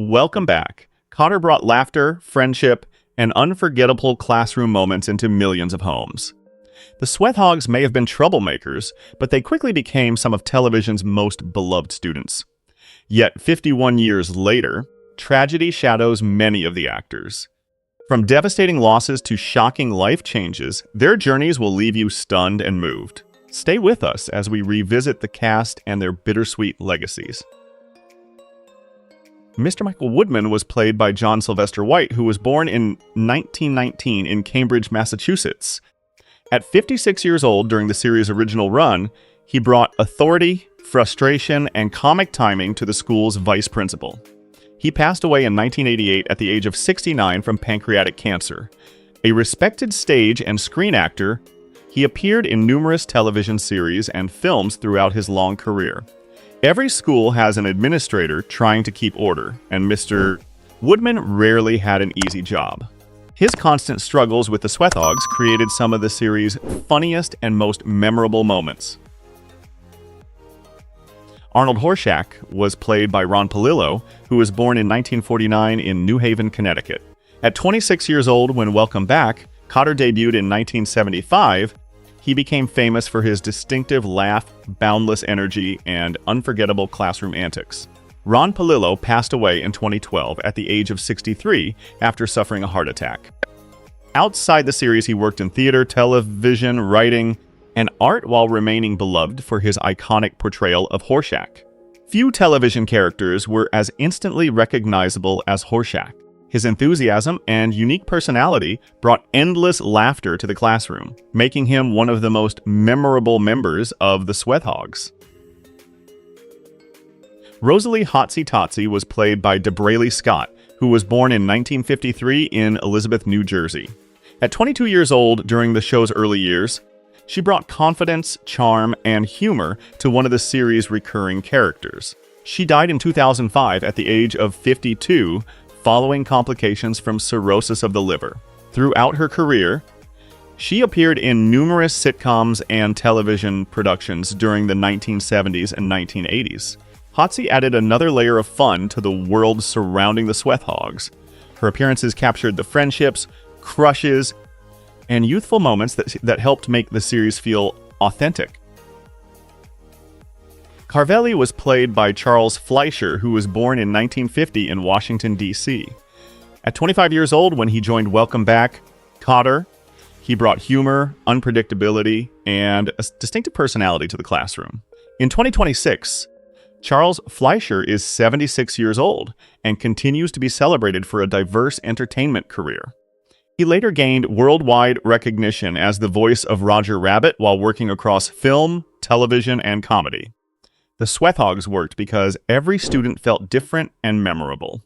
Welcome back. Kotter brought laughter, friendship, and unforgettable classroom moments into millions of homes. The Sweathogs may have been troublemakers, but they quickly became some of television's most beloved students. Yet 51 years later, tragedy shadows many of the actors. From devastating losses to shocking life changes, their journeys will leave you stunned and moved. Stay with us as we revisit the cast and their bittersweet legacies. Mr. Michael Woodman was played by John Sylvester White, who was born in 1919 in Cambridge, Massachusetts. At 56 years old during the series' original run, he brought authority, frustration, and comic timing to the school's vice principal. He passed away in 1988 at the age of 69 from pancreatic cancer. A respected stage and screen actor, he appeared in numerous television series and films throughout his long career. Every school has an administrator trying to keep order, and Mr. Woodman rarely had an easy job. His constant struggles with the Sweathogs created some of the series' funniest and most memorable moments. Arnold Horshack was played by Ron Palillo, who was born in 1949 in New Haven, Connecticut. At 26 years old when Welcome Back, Kotter debuted in 1975. He became famous for his distinctive laugh, boundless energy, and unforgettable classroom antics. Ron Palillo passed away in 2012 at the age of 63 after suffering a heart attack. Outside the series, he worked in theater, television, writing, and art while remaining beloved for his iconic portrayal of Horshack. Few television characters were as instantly recognizable as Horshack. His enthusiasm and unique personality brought endless laughter to the classroom, making him one of the most memorable members of the Sweathogs. Rosalie Hotsy Totsy was played by Debralee Scott, who was born in 1953 in Elizabeth, New Jersey. At 22 years old during the show's early years, she brought confidence, charm, and humor to one of the series' recurring characters. She died in 2005 at the age of 52, following complications from cirrhosis of the liver. Throughout her career, she appeared in numerous sitcoms and television productions during the 1970s and 1980s. Hotsy added another layer of fun to the world surrounding the Sweathogs. Her appearances captured the friendships, crushes, and youthful moments that helped make the series feel authentic. Carvelli was played by Charles Fleischer, who was born in 1950 in Washington, D.C. At 25 years old when he joined Welcome Back, Kotter, he brought humor, unpredictability, and a distinctive personality to the classroom. In 2026, Charles Fleischer is 76 years old and continues to be celebrated for a diverse entertainment career. He later gained worldwide recognition as the voice of Roger Rabbit while working across film, television, and comedy. The Sweathogs worked because every student felt different and memorable.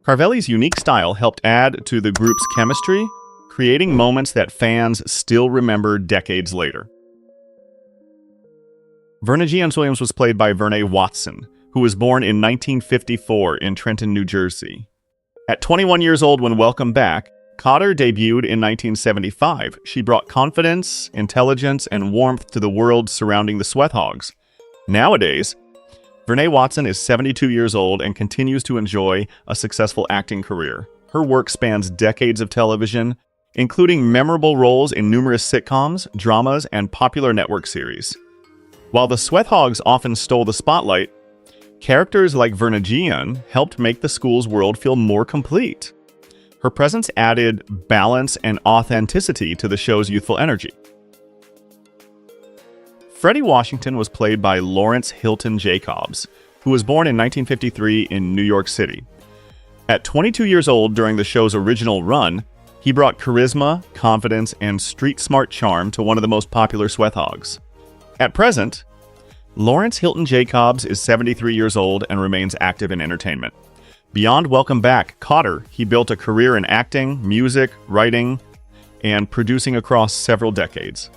Carvelli's unique style helped add to the group's chemistry, creating moments that fans still remember decades later. Verna Giants-Williams was played by Vernee Watson, who was born in 1954 in Trenton, New Jersey. At 21 years old when Welcome Back, Kotter debuted in 1975. She brought confidence, intelligence, and warmth to the world surrounding the Sweathogs. Nowadays, Vernee Watson is 72 years old and continues to enjoy a successful acting career. Her work spans decades of television, including memorable roles in numerous sitcoms, dramas, and popular network series. While the Sweathogs often stole the spotlight, characters like Verna Gian helped make the school's world feel more complete. Her presence added balance and authenticity to the show's youthful energy. Freddie Washington was played by Lawrence Hilton-Jacobs, who was born in 1953 in New York City. At 22 years old during the show's original run, he brought charisma, confidence, and street-smart charm to one of the most popular Sweathogs. At present, Lawrence Hilton-Jacobs is 73 years old and remains active in entertainment. Beyond Welcome Back, Kotter, he built a career in acting, music, writing, and producing across several decades.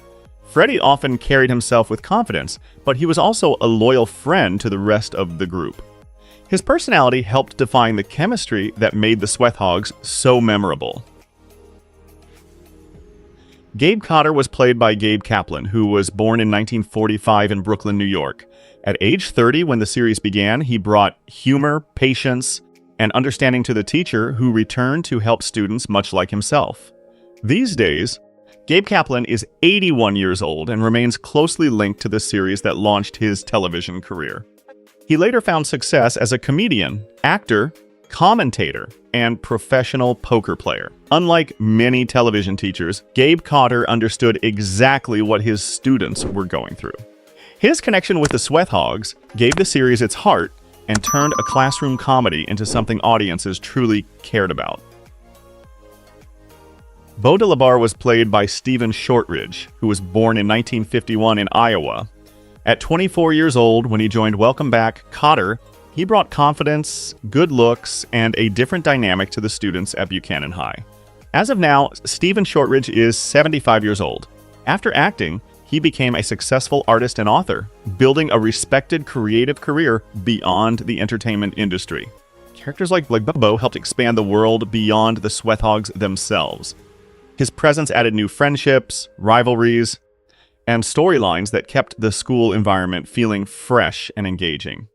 Freddie often carried himself with confidence, but he was also a loyal friend to the rest of the group. His personality helped define the chemistry that made the Sweathogs so memorable. Gabe Kotter was played by Gabe Kaplan, who was born in 1945 in Brooklyn, New York. At age 30, when the series began, he brought humor, patience, and understanding to the teacher who returned to help students much like himself. These days, Gabe Kaplan is 81 years old and remains closely linked to the series that launched his television career. He later found success as a comedian, actor, commentator, and professional poker player. Unlike many television teachers, Gabe Kotter understood exactly what his students were going through. His connection with the Sweathogs gave the series its heart and turned a classroom comedy into something audiences truly cared about. Beau de la Barre was played by Stephen Shortridge, who was born in 1951 in Iowa. At 24 years old, when he joined Welcome Back, Kotter, he brought confidence, good looks, and a different dynamic to the students at Buchanan High. As of now, Stephen Shortridge is 75 years old. After acting, he became a successful artist and author, building a respected creative career beyond the entertainment industry. Characters like Beau helped expand the world beyond the Sweathogs themselves. His presence added new friendships, rivalries, and storylines that kept the school environment feeling fresh and engaging.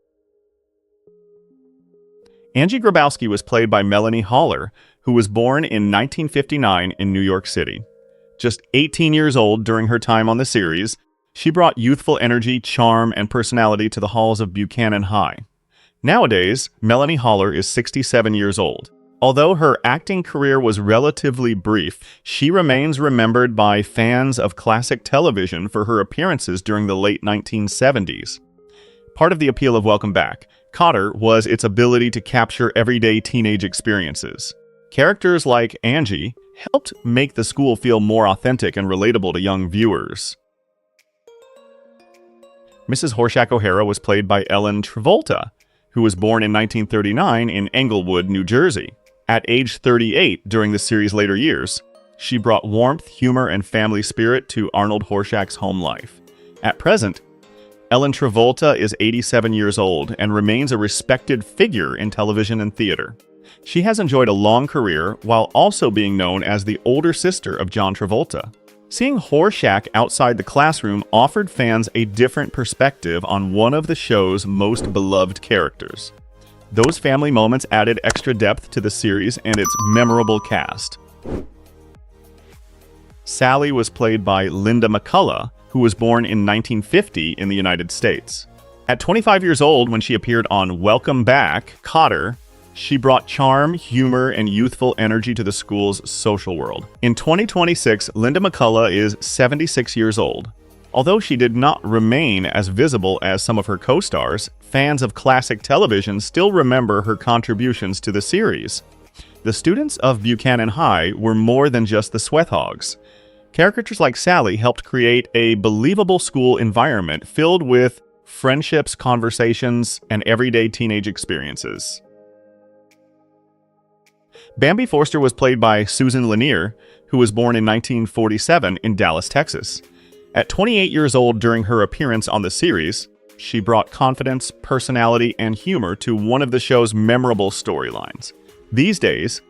Angie Grabowski was played by Melanie Haller, who was born in 1959 in New York City. Just 18 years old during her time on the series, she brought youthful energy, charm, and personality to the halls of Buchanan High. Nowadays, Melanie Haller is 67 years old. Although her acting career was relatively brief, she remains remembered by fans of classic television for her appearances during the late 1970s. Part of the appeal of Welcome Back, Kotter, was its ability to capture everyday teenage experiences. Characters like Angie helped make the school feel more authentic and relatable to young viewers. Mrs. Horshack O'Hara was played by Ellen Travolta, who was born in 1939 in Englewood, New Jersey. At age 38 during the series' later years, she brought warmth, humor, and family spirit to Arnold Horshack's home life. At present, Ellen Travolta is 87 years old and remains a respected figure in television and theater. She has enjoyed a long career while also being known as the older sister of John Travolta. Seeing Horshack outside the classroom offered fans a different perspective on one of the show's most beloved characters. Those family moments added extra depth to the series and its memorable cast. Sally was played by Linda McCullough, who was born in 1950 in the United States. At 25 years old, when she appeared on Welcome Back, Kotter, she brought charm, humor, and youthful energy to the school's social world. In 2026, Linda McCullough is 76 years old. Although she did not remain as visible as some of her co-stars, fans of classic television still remember her contributions to the series. The students of Buchanan High were more than just the Sweathogs. Characters like Sally helped create a believable school environment filled with friendships, conversations, and everyday teenage experiences. Bambi Forster was played by Susan Lanier, who was born in 1947 in Dallas, Texas. At 28 years old during her appearance on the series, she brought confidence, personality, and humor to one of the show's memorable storylines. These days,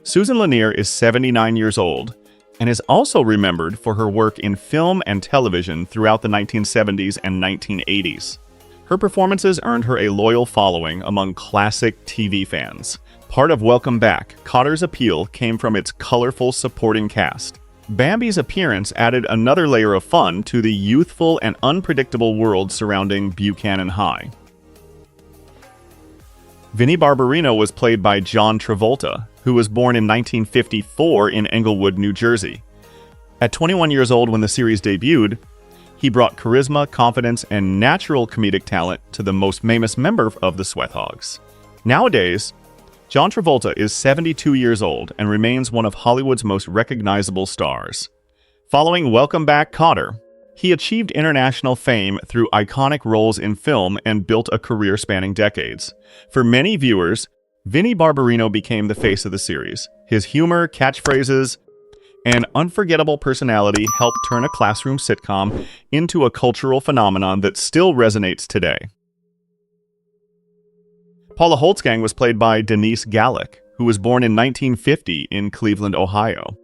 Susan Lanier is 79 years old and is also remembered for her work in film and television throughout the 1970s and 1980s. Her performances earned her a loyal following among classic TV fans. Part of Welcome Back, Kotter's appeal came from its colorful supporting cast. Bambi's appearance added another layer of fun to the youthful and unpredictable world surrounding Buchanan High. Vinnie Barbarino was played by John Travolta, who was born in 1954 in Englewood, New Jersey. At 21 years old when the series debuted, he brought charisma, confidence, and natural comedic talent to the most famous member of the Sweathogs. Nowadays, John Travolta is 72 years old and remains one of Hollywood's most recognizable stars. Following Welcome Back, Kotter, he achieved international fame through iconic roles in film and built a career spanning decades. For many viewers, Vinnie Barbarino became the face of the series. His humor, catchphrases, and unforgettable personality helped turn a classroom sitcom into a cultural phenomenon that still resonates today. Paula Holtzgang was played by Denise Gallick, who was born in 1950 in Cleveland, Ohio.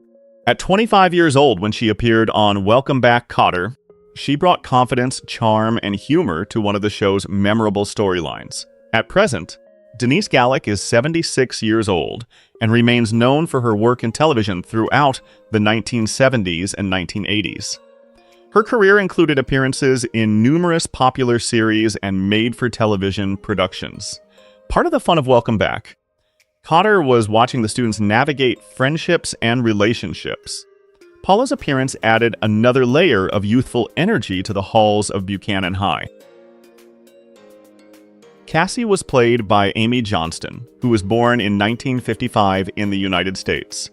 At 25 years old when she appeared on Welcome Back, Kotter, she brought confidence, charm, and humor to one of the show's memorable storylines. At present, Denise Gallick is 76 years old and remains known for her work in television throughout the 1970s and 1980s. Her career included appearances in numerous popular series and made-for-television productions. Part of the fun of Welcome Back, Kotter was watching the students navigate friendships and relationships. Paula's appearance added another layer of youthful energy to the halls of Buchanan High. Cassie was played by Amy Johnston, who was born in 1955 in the United States.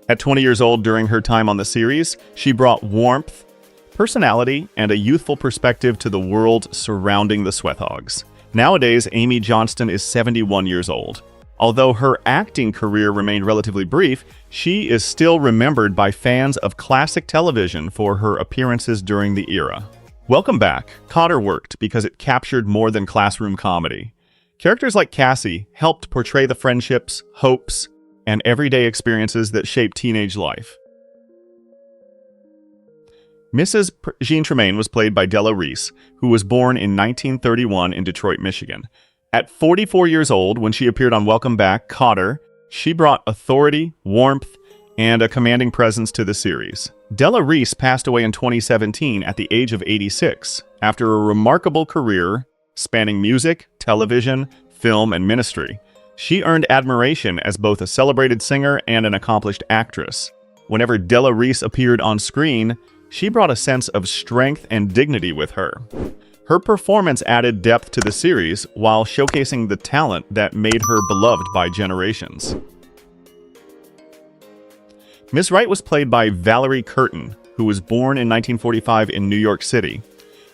At 20 years old during her time on the series, she brought warmth, personality, and a youthful perspective to the world surrounding the Sweathogs. Nowadays, Amy Johnston is 71 years old. Although her acting career remained relatively brief, she is still remembered by fans of classic television for her appearances during the era. Welcome Back, Kotter worked because it captured more than classroom comedy. Characters like Cassie helped portray the friendships, hopes, and everyday experiences that shape teenage life. Mrs. Jean Tremaine was played by Della Reese, who was born in 1931 in Detroit, Michigan. At 44 years old, when she appeared on Welcome Back, Kotter, she brought authority, warmth, and a commanding presence to the series. Della Reese passed away in 2017 at the age of 86, after a remarkable career spanning music, television, film, and ministry. She earned admiration as both a celebrated singer and an accomplished actress. Whenever Della Reese appeared on screen, she brought a sense of strength and dignity with her. Her performance added depth to the series while showcasing the talent that made her beloved by generations. Miss Wright was played by Valerie Curtin, who was born in 1945 in New York City.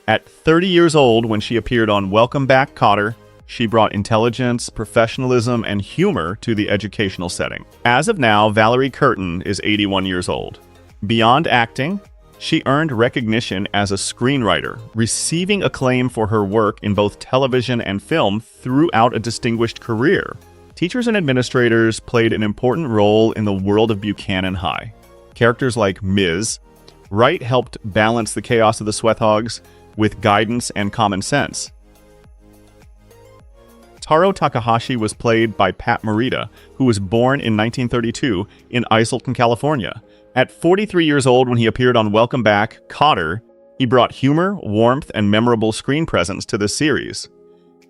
At 30 years old when she appeared on Welcome Back, Kotter, she brought intelligence, professionalism, and humor to the educational setting. As of now, Valerie Curtin is 81 years old. Beyond acting, she earned recognition as a screenwriter, receiving acclaim for her work in both television and film throughout a distinguished career. Teachers and administrators played an important role in the world of Buchanan High. Characters like Ms. Wright helped balance the chaos of the Sweathogs with guidance and common sense. Taro Takahashi was played by Pat Morita, who was born in 1932 in Iselton, California. At 43 years old when he appeared on Welcome Back, Kotter, he brought humor, warmth, and memorable screen presence to the series.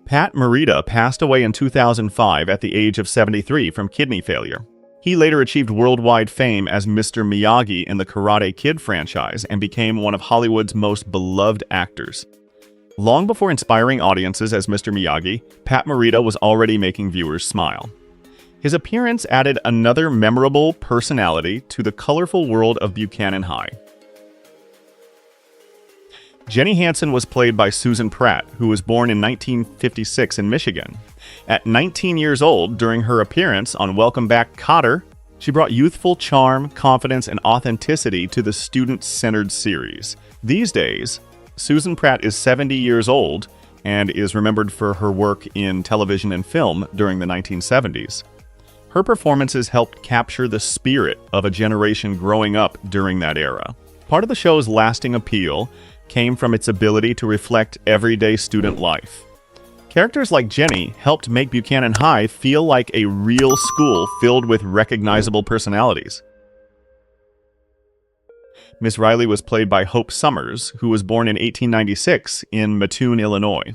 Pat Morita passed away in 2005 at the age of 73 from kidney failure. He later achieved worldwide fame as Mr. Miyagi in the Karate Kid franchise and became one of Hollywood's most beloved actors. Long before inspiring audiences as Mr. Miyagi, Pat Morita was already making viewers smile. His appearance added another memorable personality to the colorful world of Buchanan High. Jenny Hansen was played by Susan Pratt, who was born in 1956 in Michigan. At 19 years old, during her appearance on Welcome Back, Kotter, she brought youthful charm, confidence, and authenticity to the student-centered series. These days, Susan Pratt is 70 years old and is remembered for her work in television and film during the 1970s. Her performances helped capture the spirit of a generation growing up during that era. Part of the show's lasting appeal came from its ability to reflect everyday student life. Characters like Jenny helped make Buchanan High feel like a real school filled with recognizable personalities. Miss Riley was played by Hope Summers, who was born in 1896 in Mattoon, Illinois.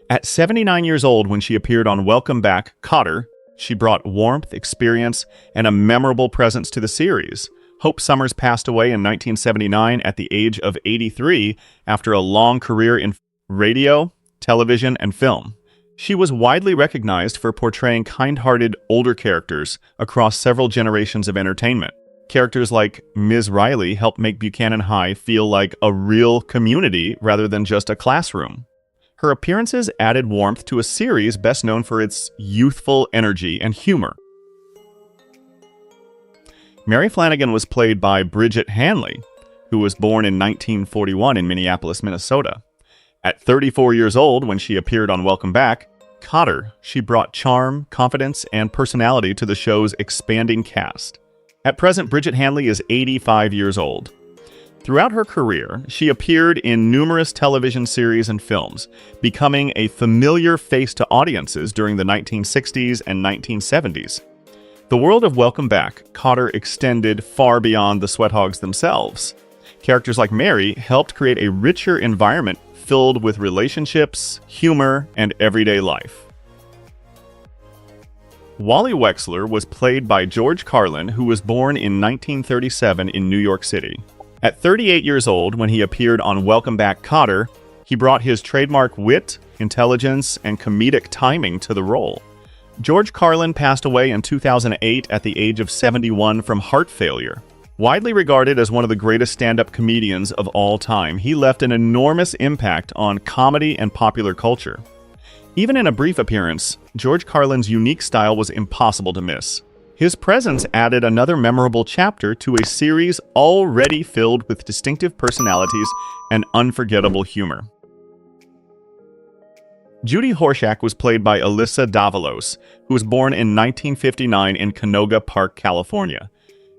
At 79 years old when she appeared on Welcome Back, Kotter, she brought warmth, experience, and a memorable presence to the series. Hope Summers passed away in 1979 at the age of 83 after a long career in radio, television, and film. She was widely recognized for portraying kind-hearted older characters across several generations of entertainment. Characters like Ms. Riley helped make Buchanan High feel like a real community rather than just a classroom. Her appearances added warmth to a series best known for its youthful energy and humor. Mary Flanagan was played by Bridget Hanley, who was born in 1941 in Minneapolis, Minnesota. At 34 years old when she appeared on Welcome Back, Kotter, she brought charm, confidence, and personality to the show's expanding cast. At present, Bridget Hanley is 85 years old. Throughout her career, she appeared in numerous television series and films, becoming a familiar face to audiences during the 1960s and 1970s. The world of Welcome Back, Kotter extended far beyond the Sweathogs themselves. Characters like Mary helped create a richer environment filled with relationships, humor, and everyday life. Wally Wexler was played by George Carlin, who was born in 1937 in New York City. At 38 years old, when he appeared on Welcome Back, Kotter, he brought his trademark wit, intelligence, and comedic timing to the role. George Carlin passed away in 2008 at the age of 71 from heart failure. Widely regarded as one of the greatest stand-up comedians of all time, he left an enormous impact on comedy and popular culture. Even in a brief appearance, George Carlin's unique style was impossible to miss. His presence added another memorable chapter to a series already filled with distinctive personalities and unforgettable humor. Judy Horshack was played by Alyssa Davalos, who was born in 1959 in Canoga Park, California.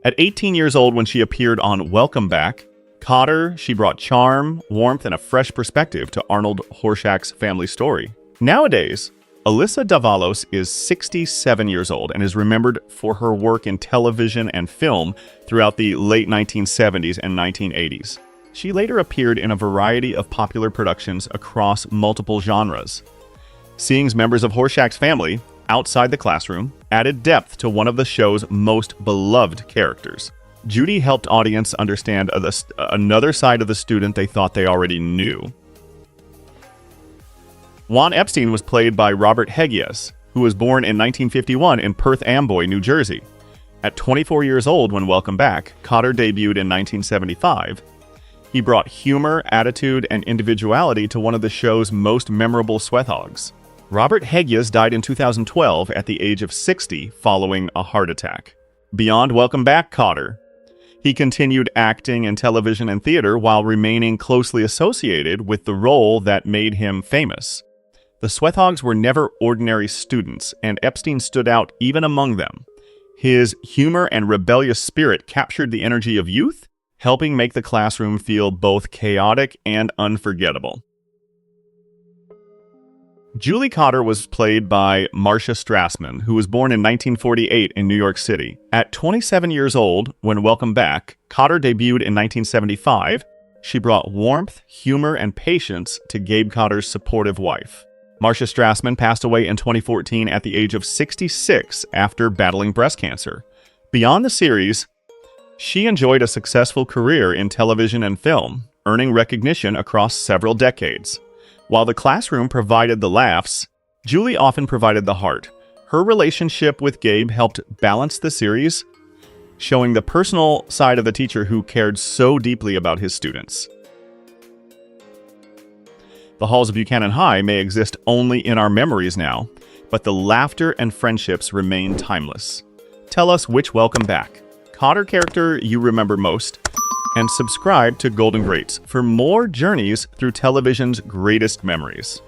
At 18 years old when she appeared on Welcome Back, Kotter, she brought charm, warmth, and a fresh perspective to Arnold Horshack's family story. Nowadays, Alyssa Davalos is 67 years old and is remembered for her work in television and film throughout the late 1970s and 1980s. She later appeared in a variety of popular productions across multiple genres. Seeing members of Horshack's family outside the classroom added depth to one of the show's most beloved characters. Judy helped audience understand another side of the student they thought they already knew. Juan Epstein was played by Robert Hegyes, who was born in 1951 in Perth Amboy, New Jersey. At 24 years old when Welcome Back, Kotter debuted in 1975. He brought humor, attitude, and individuality to one of the show's most memorable Sweathogs. Robert Hegyes died in 2012 at the age of 60 following a heart attack. Beyond Welcome Back, Kotter, he continued acting in television and theater while remaining closely associated with the role that made him famous. The Sweathogs were never ordinary students, and Epstein stood out even among them. His humor and rebellious spirit captured the energy of youth, helping make the classroom feel both chaotic and unforgettable. Julie Kotter was played by Marcia Strassman, who was born in 1948 in New York City. At 27 years old, when Welcome Back, Kotter debuted in 1975. She brought warmth, humor, and patience to Gabe Kaplan's supportive wife. Marcia Strassman passed away in 2014 at the age of 66 after battling breast cancer. Beyond the series, she enjoyed a successful career in television and film, earning recognition across several decades. While the classroom provided the laughs, Julie often provided the heart. Her relationship with Gabe helped balance the series, showing the personal side of the teacher who cared so deeply about his students. The halls of Buchanan High may exist only in our memories now, but the laughter and friendships remain timeless. Tell us which Welcome Back Kotter character you remember most, and subscribe to Golden Greats for more journeys through television's greatest memories.